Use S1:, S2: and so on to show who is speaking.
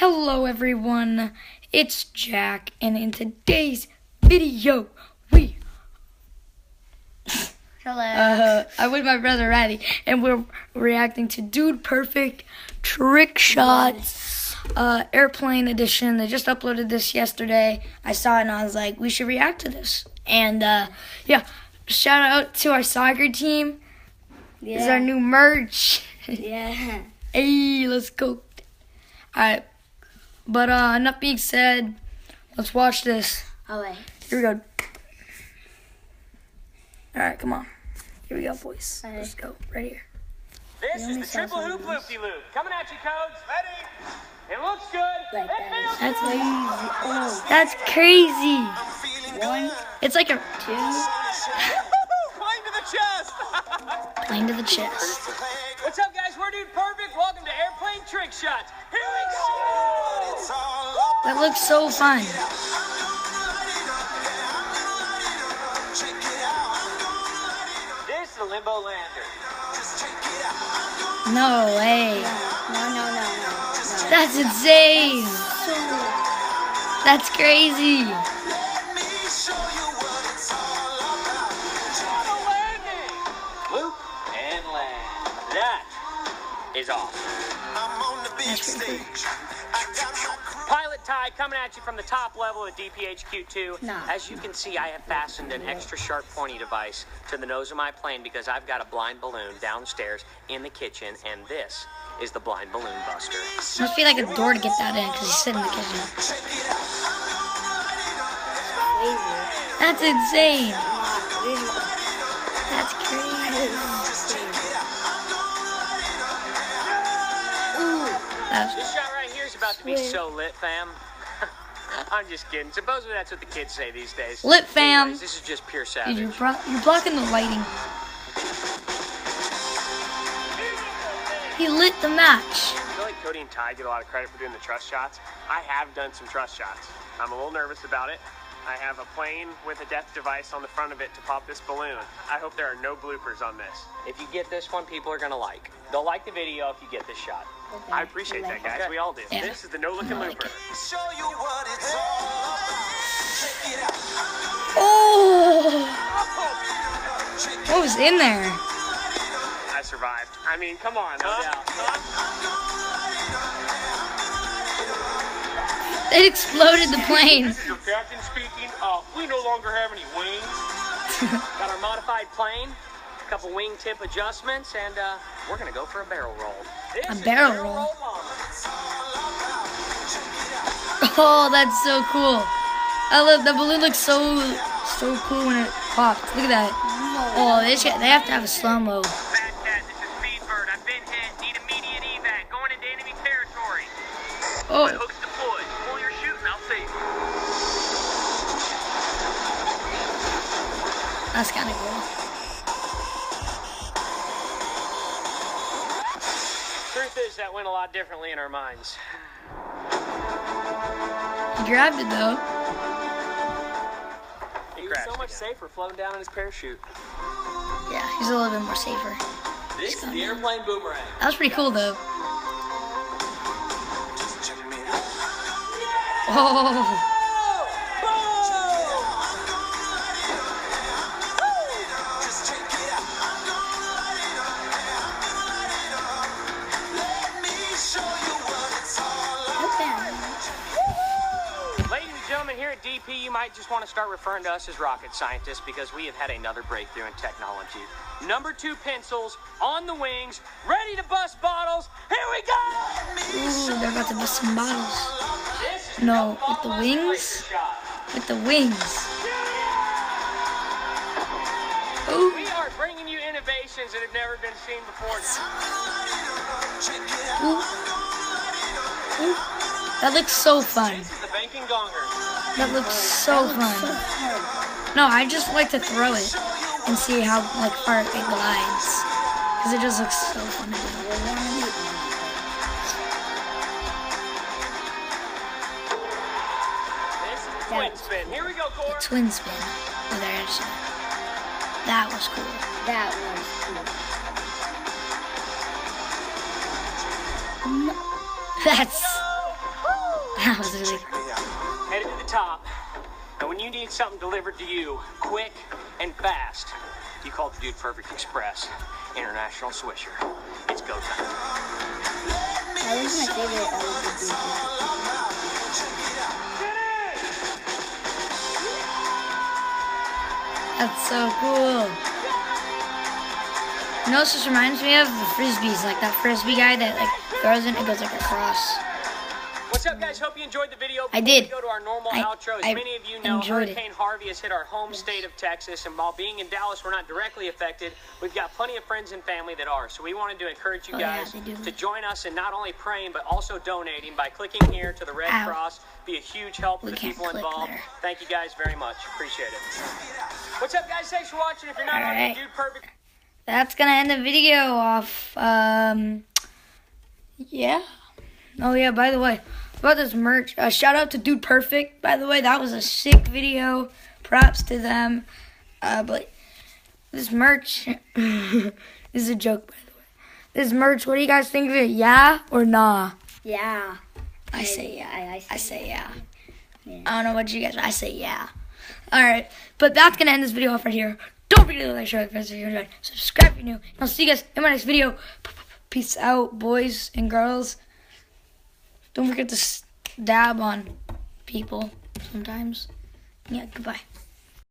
S1: Hello everyone, it's Jack, and in today's video, we...
S2: Hello.
S1: I'm with my brother Riley, and we're reacting to Dude Perfect Trick Shots Airplane Edition. They just uploaded this yesterday. I saw it and I was like, we should react to this. And yeah, shout out to our soccer team.
S2: Yeah.
S1: This is our new merch.
S2: Yeah.
S1: Hey, let's go. Alright, but enough being said, let's watch this.
S2: Oh, wait.
S1: Here we go. Alright, come on. Here we go, boys.
S2: All right.
S1: Let's go. Right here.
S3: This is the triple hoop loop-de-loop. Coming at you, Codes. Ready? It looks good.
S2: Like
S3: It feels
S1: That's
S3: good.
S2: Oh,
S1: That's crazy.
S2: one,
S1: It's like a
S2: two.
S3: Plane to the chest.
S1: plane to the chest.
S3: What's up, guys? We're Dude Perfect. Welcome to Airplane Trick Shots. Here we go.
S1: That looks so fun.
S3: This is the Limbo Lander.
S1: No way.
S2: No.
S1: That's insane. That's crazy.
S3: Landing. Loop and land. That is awesome.
S1: That's pretty cool.
S3: Pilot Ty coming at you from the top level of DPHQ2.
S2: No.
S3: As you can see, I have fastened an extra sharp pointy device to the nose of my plane because I've got a blind balloon downstairs in the kitchen, and this is the blind balloon buster.
S1: Must be like a door to get that in because he's sitting in the kitchen. That's insane. That's crazy. That's
S3: This shot right here is about to be so lit, fam. I'm just kidding. Supposedly that's what the kids say these days.
S1: lit, fam.
S3: Anyways, this is just pure
S1: Dude,
S3: savage.
S1: you're blocking the lighting. He lit the match.
S4: I feel like Cody and Ty get a lot of credit for doing the trust shots. I have done some trust shots. I'm a little nervous about it. I have a plane with a death device on the front of it to pop this balloon. I hope there are no bloopers on this.
S3: If you get this one, people are going to like. They'll like the video if you get this shot.
S4: I appreciate that, guys. We all do.
S1: Yeah.
S4: This is the no-looking
S1: I like
S4: looper.
S1: it. Oh! What was in there?
S4: I survived. I mean, come on,
S3: No
S4: huh?
S3: doubt.
S1: It exploded the plane.
S3: This is your captain speaking. We no longer have any wings. Got our modified plane, a couple wingtip adjustments, and we're going to go for a barrel roll. This
S1: A
S3: is
S1: barrel roll?
S3: mama.
S1: Oh, that's so cool. I love the balloon. Looks so cool when it popped. Look at that. Oh, they have to have a slow mo.
S4: Bad Cat, this is Speedbird. I've been hit. Need immediate evac. Going into enemy territory.
S1: Oh,
S4: Hooks deployed. Pull your shooting. I'll save you.
S1: that's kind of cool.
S3: Truth is, that went a lot differently in our minds.
S1: He grabbed it though.
S3: He was so much safer floating down in his parachute.
S1: Yeah, he's a little bit more safer.
S3: This is the airplane boomerang.
S1: That was pretty cool though. Oh,
S3: Ladies and gentlemen, here at DP, you might just want to start referring to us as rocket scientists because we have had another breakthrough in technology. Number 2 pencils on the wings, ready to bust bottles. Here we go!
S1: ooh, they're about to bust some bottles.
S3: This is
S1: No,
S3: ball
S1: with the
S3: bust
S1: wings?
S3: laser shot.
S1: With the wings. Ooh,
S3: We are bringing you innovations that have never been seen before.
S1: ooh, ooh. That looks so fun.
S3: This is the banking gonger.
S1: That looks so fun. No, I just like to throw it and see how far it glides, because it just looks so fun to do.
S3: This is the twin spin. Here we go, Core.
S1: Twin spin. Oh, there it is. That was cool.
S2: That was cool.
S1: That's That was really
S3: Headed to the top. And when you need something delivered to you quick and fast, you call the Dude Perfect Express International Swisher. It's go time.
S2: That was my favorite of the
S1: That's so cool. You know what this reminds me of? The Frisbees, like that Frisbee guy that like throws it and it goes like across.
S3: What's up, guys? Hope you enjoyed the video.
S1: I
S3: Before
S1: did.
S3: we go to our normal
S1: I-
S3: outro. As
S1: I
S3: many of you know,
S1: enjoyed it.
S3: Hurricane Harvey has hit our home state of Texas, and while being in Dallas, we're not directly affected. We've got plenty of friends and family that are. So we wanted to encourage you
S1: Oh, yeah,
S3: guys
S1: they do.
S3: to join us in not only praying but also donating by clicking here to the Red
S1: Ow.
S3: Cross. Be a huge help for
S1: We
S3: the
S1: can't
S3: people
S1: click
S3: involved.
S1: there.
S3: Thank you guys very much. Appreciate it. What's up, guys? Thanks for watching. If you're not
S1: All
S3: on
S1: right.
S3: Dude Perfect.
S1: That's gonna end the video off. Yeah. Oh yeah. By the way, about this merch, shout out to Dude Perfect. By the way, that was a sick video. Props to them. But this merch this is a joke, by the way. This merch, what do you guys think of it? Yeah or nah?
S2: Yeah.
S1: I say yeah. I say yeah.
S2: Yeah.
S1: I don't know what you guys. I say yeah. All right, but that's gonna end this video off right here. Don't forget to like, share, if you enjoyed. Subscribe if you're new. And I'll see you guys in my next video. Peace out, boys and girls. Don't forget to dab on people sometimes. Yeah, goodbye.